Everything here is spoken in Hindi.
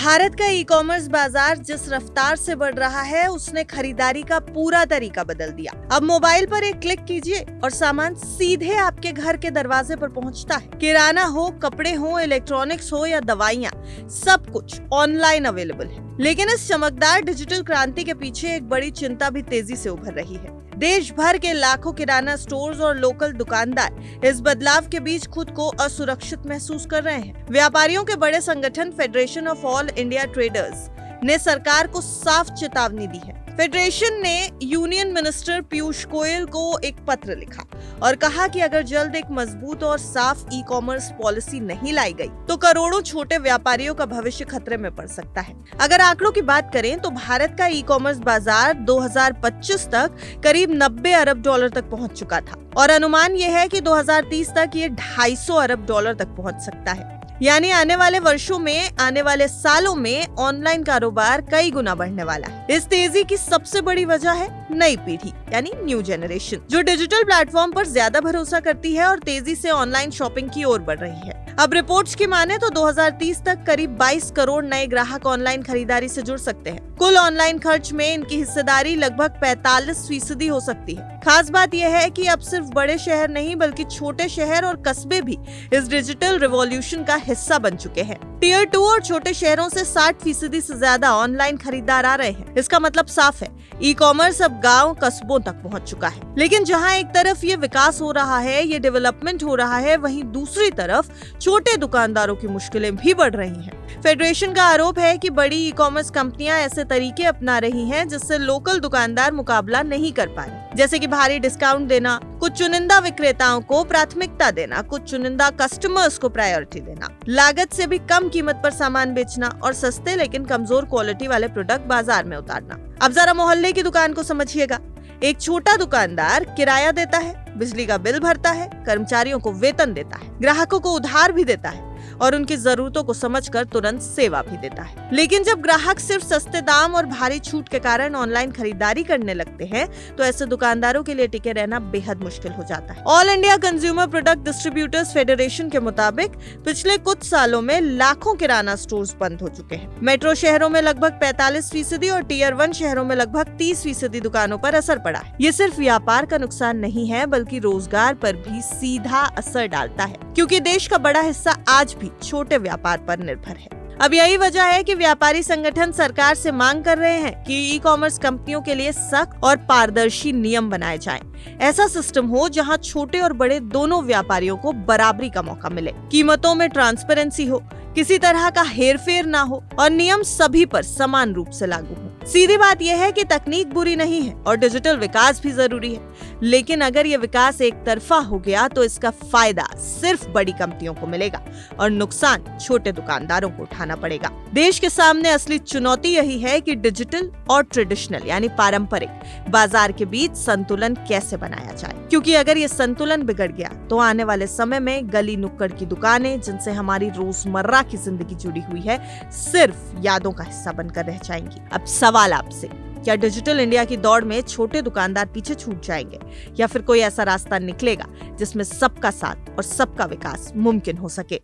भारत का ई कॉमर्स बाजार जिस रफ्तार से बढ़ रहा है उसने खरीदारी का पूरा तरीका बदल दिया। अब मोबाइल पर एक क्लिक कीजिए और सामान सीधे आपके घर के दरवाजे पर पहुंचता है। किराना हो, कपड़े हो, इलेक्ट्रॉनिक्स हो या दवाइयाँ, सब कुछ ऑनलाइन अवेलेबल है। लेकिन इस चमकदार डिजिटल क्रांति के पीछे एक बड़ी चिंता भी तेजी से उभर रही है। देश भर के लाखों किराना स्टोर्स और लोकल दुकानदार इस बदलाव के बीच खुद को असुरक्षित महसूस कर रहे हैं। व्यापारियों के बड़े संगठन federation of all India traders ने सरकार को साफ चेतावनी दी है। फेडरेशन ने यूनियन मिनिस्टर पीयूष गोयल को एक पत्र लिखा और कहा कि अगर जल्द एक मजबूत और साफ ई कॉमर्स पॉलिसी नहीं लाई गई तो करोड़ों छोटे व्यापारियों का भविष्य खतरे में पड़ सकता है। अगर आंकड़ों की बात करें तो भारत का ई कॉमर्स बाजार 2025 तक करीब 90 अरब डॉलर तक पहुंच चुका था और अनुमान यह है कि 2030 तक ये 250 अरब डॉलर तक पहुंच सकता है। यानी आने वाले वर्षों में, आने वाले सालों में ऑनलाइन कारोबार कई गुना बढ़ने वाला है। इस तेजी की सबसे बड़ी वजह है नई पीढ़ी यानी न्यू जनरेशन, जो डिजिटल प्लेटफॉर्म पर ज्यादा भरोसा करती है और तेजी से ऑनलाइन शॉपिंग की ओर बढ़ रही है। अब रिपोर्ट्स की माने तो 2030 तक करीब 22 करोड़ नए ग्राहक ऑनलाइन खरीदारी से जुड़ सकते हैं। कुल ऑनलाइन खर्च में इनकी हिस्सेदारी लगभग 45% हो सकती है। खास बात यह है कि अब सिर्फ बड़े शहर नहीं बल्कि छोटे शहर और कस्बे भी इस डिजिटल रिवॉल्यूशन का हिस्सा बन चुके हैं। टियर 2 और छोटे शहरों से 60% से ज्यादा ऑनलाइन खरीदार आ रहे हैं। इसका मतलब साफ है, ई कॉमर्स अब गांव कस्बों तक पहुंच चुका है। लेकिन जहां एक तरफ ये विकास हो रहा है, ये डेवलपमेंट हो रहा है, वहीं दूसरी तरफ छोटे दुकानदारों की मुश्किलें भी बढ़ रही हैं। फेडरेशन का आरोप है कि बड़ी ई कॉमर्स कंपनियां ऐसे तरीके अपना रही हैं जिससे लोकल दुकानदार मुकाबला नहीं कर पा रहे, जैसे कि भारी डिस्काउंट देना, कुछ चुनिंदा विक्रेताओं को प्राथमिकता देना, कुछ चुनिंदा कस्टमर्स को प्रायोरिटी देना, लागत से भी कम कीमत पर सामान बेचना और सस्ते लेकिन कमजोर क्वालिटी वाले प्रोडक्ट बाजार में उतारना। अब जरा मोहल्ले की दुकान को समझिएगा। एक छोटा दुकानदार किराया देता है, बिजली का बिल भरता है, कर्मचारियों को वेतन देता है, ग्राहकों को उधार भी देता है और उनकी जरूरतों को समझकर तुरंत सेवा भी देता है। लेकिन जब ग्राहक सिर्फ सस्ते दाम और भारी छूट के कारण ऑनलाइन खरीदारी करने लगते हैं तो ऐसे दुकानदारों के लिए टिके रहना बेहद मुश्किल हो जाता है। All India consumer product distributors federation के मुताबिक पिछले कुछ सालों में लाखों किराना स्टोर्स बंद हो चुके हैं। मेट्रो शहरों में लगभग 45% और टियर 1 शहरों में लगभग 30% दुकानों पर असर पड़ा है। ये सिर्फ व्यापार का नुकसान नहीं है बल्कि रोजगार पर भी सीधा असर डालता है, क्योंकि देश का बड़ा हिस्सा आज भी छोटे व्यापार पर निर्भर है। अब यही वजह है कि व्यापारी संगठन सरकार से मांग कर रहे हैं कि ई कॉमर्स कंपनियों के लिए सख्त और पारदर्शी नियम बनाए जाएं। ऐसा सिस्टम हो जहां छोटे और बड़े दोनों व्यापारियों को बराबरी का मौका मिले, कीमतों में ट्रांसपेरेंसी हो, किसी तरह का हेरफेर ना हो और नियम सभी पर समान रूप से लागू हो। सीधी बात यह है कि तकनीक बुरी नहीं है और डिजिटल विकास भी जरूरी है, लेकिन अगर ये विकास एक तरफा हो गया तो इसका फायदा सिर्फ बड़ी कंपनियों को मिलेगा और नुकसान छोटे दुकानदारों को उठाना पड़ेगा। देश के सामने असली चुनौती यही है कि डिजिटल और ट्रेडिशनल यानी पारंपरिक बाजार के बीच संतुलन कैसे बनाया जाए, क्योंकि अगर ये संतुलन बिगड़ गया तो आने वाले समय में गली नुक्कड़ की दुकानें जिनसे हमारी रोजमर्रा की जिंदगी जुड़ी हुई है सिर्फ यादों का हिस्सा बनकर रह जाएंगी। अब सवाल आपसे, क्या डिजिटल इंडिया की दौड़ में छोटे दुकानदार पीछे छूट जाएंगे या फिर कोई ऐसा रास्ता निकलेगा जिसमें सबका साथ और सबका विकास मुमकिन हो सके?